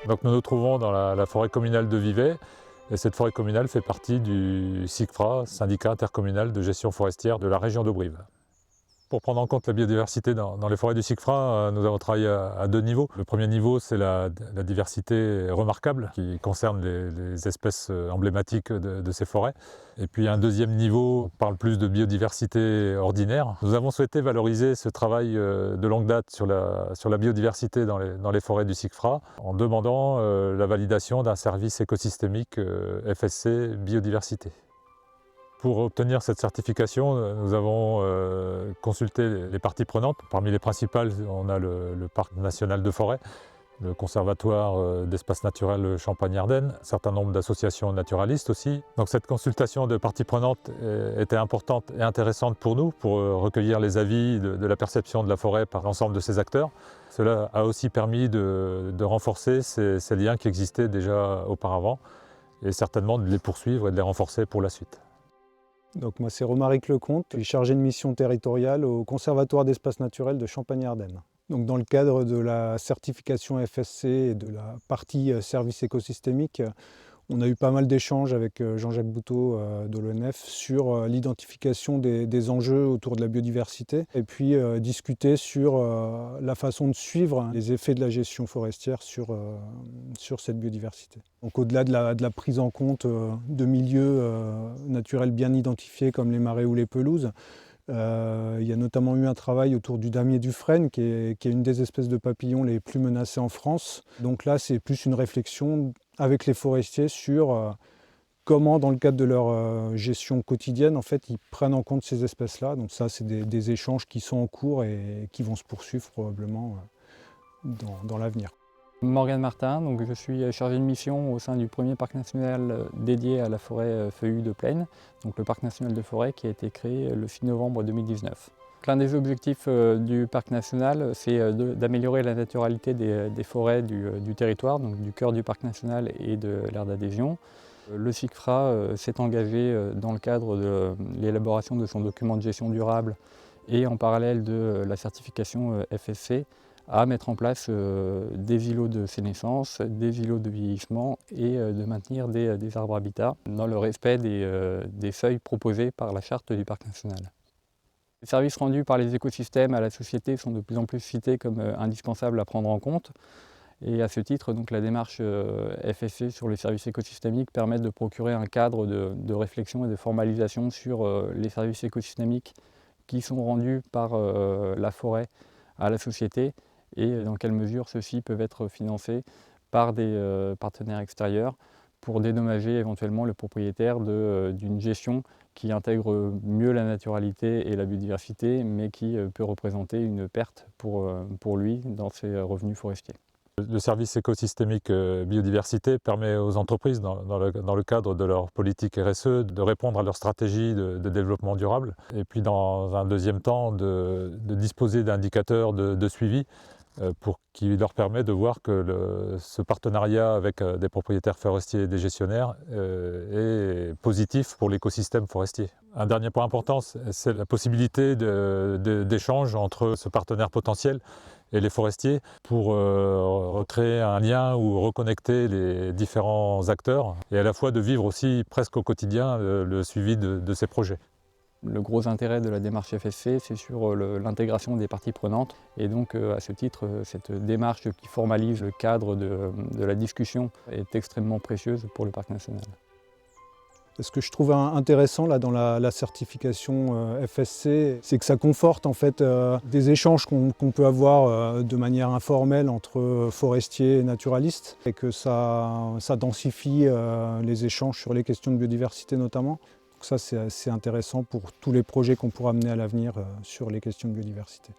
Donc nous nous trouvons dans la forêt communale de Vivet, et cette forêt communale fait partie du SICFRA, syndicat intercommunal de gestion forestière de la région d'Auberive. Pour prendre en compte la biodiversité dans les forêts du SICFRA, nous avons travaillé à deux niveaux. Le premier niveau, c'est la diversité remarquable qui concerne les espèces emblématiques de ces forêts. Et puis un deuxième niveau parle plus de biodiversité ordinaire. Nous avons souhaité valoriser ce travail de longue date sur la biodiversité dans les forêts du SICFRA en demandant la validation d'un service écosystémique FSC biodiversité. Pour obtenir cette certification, nous avons consulté les parties prenantes. Parmi les principales, on a le Parc national de forêt, le Conservatoire d'espaces naturels Champagne-Ardenne, un certain nombre d'associations naturalistes aussi. Donc cette consultation de parties prenantes était importante et intéressante pour nous, pour recueillir les avis de la perception de la forêt par l'ensemble de ces acteurs. Cela a aussi permis de renforcer ces liens qui existaient déjà auparavant et certainement de les poursuivre et de les renforcer pour la suite. Donc moi c'est Romaric Lecomte, je suis chargé de mission territoriale au Conservatoire d'espaces naturels de Champagne-Ardenne. Donc dans le cadre de la certification FSC et de la partie service écosystémique, on a eu pas mal d'échanges avec Jean-Jacques Bouteau de l'ONF sur l'identification des enjeux autour de la biodiversité et puis discuter sur la façon de suivre les effets de la gestion forestière sur cette biodiversité. Donc au-delà de la prise en compte de milieux naturels bien identifiés comme les marais ou les pelouses, il y a notamment eu un travail autour du damier du frêne qui est une des espèces de papillons les plus menacées en France. Donc là c'est plus une réflexion avec les forestiers sur comment, dans le cadre de leur gestion quotidienne, en fait, ils prennent en compte ces espèces-là. Donc ça, c'est des échanges qui sont en cours et qui vont se poursuivre probablement dans l'avenir. Morgane Martin, donc je suis chargé de mission au sein du premier parc national dédié à la forêt feuillue de plaine, donc le parc national de forêt qui a été créé le 6 novembre 2019. L'un des objectifs du parc national, c'est d'améliorer la naturalité des forêts du territoire, donc du cœur du parc national et de l'aire d'adhésion. Le SICFRA s'est engagé dans le cadre de l'élaboration de son document de gestion durable et en parallèle de la certification FSC à mettre en place des îlots de sénescence, des îlots de vieillissement et de maintenir des arbres habitats dans le respect des seuils proposés par la charte du parc national. Les services rendus par les écosystèmes à la société sont de plus en plus cités comme indispensables à prendre en compte. Et à ce titre, donc, la démarche FSC sur les services écosystémiques permet de procurer un cadre de réflexion et de formalisation sur les services écosystémiques qui sont rendus par la forêt à la société et dans quelle mesure ceux-ci peuvent être financés par des partenaires extérieurs pour dédommager éventuellement le propriétaire d'une gestion qui intègre mieux la naturalité et la biodiversité, mais qui peut représenter une perte pour lui dans ses revenus forestiers. Le service écosystémique biodiversité permet aux entreprises, dans le cadre de leur politique RSE, de répondre à leur stratégie de développement durable. Et puis dans un deuxième temps, de disposer d'indicateurs de suivi qui leur permet de voir que ce partenariat avec des propriétaires forestiers et des gestionnaires est positif pour l'écosystème forestier. Un dernier point important, c'est la possibilité d'échange entre ce partenaire potentiel et les forestiers pour recréer un lien ou reconnecter les différents acteurs et à la fois de vivre aussi presque au quotidien le suivi de ces projets. Le gros intérêt de la démarche FSC, c'est sur l'intégration des parties prenantes. Et donc, à ce titre, cette démarche qui formalise le cadre de la discussion est extrêmement précieuse pour le parc national. Ce que je trouve intéressant là, dans la certification FSC, c'est que ça conforte en fait, des échanges qu'on peut avoir de manière informelle entre forestiers et naturalistes et que ça densifie les échanges sur les questions de biodiversité notamment. Donc ça, c'est assez intéressant pour tous les projets qu'on pourra mener à l'avenir sur les questions de biodiversité.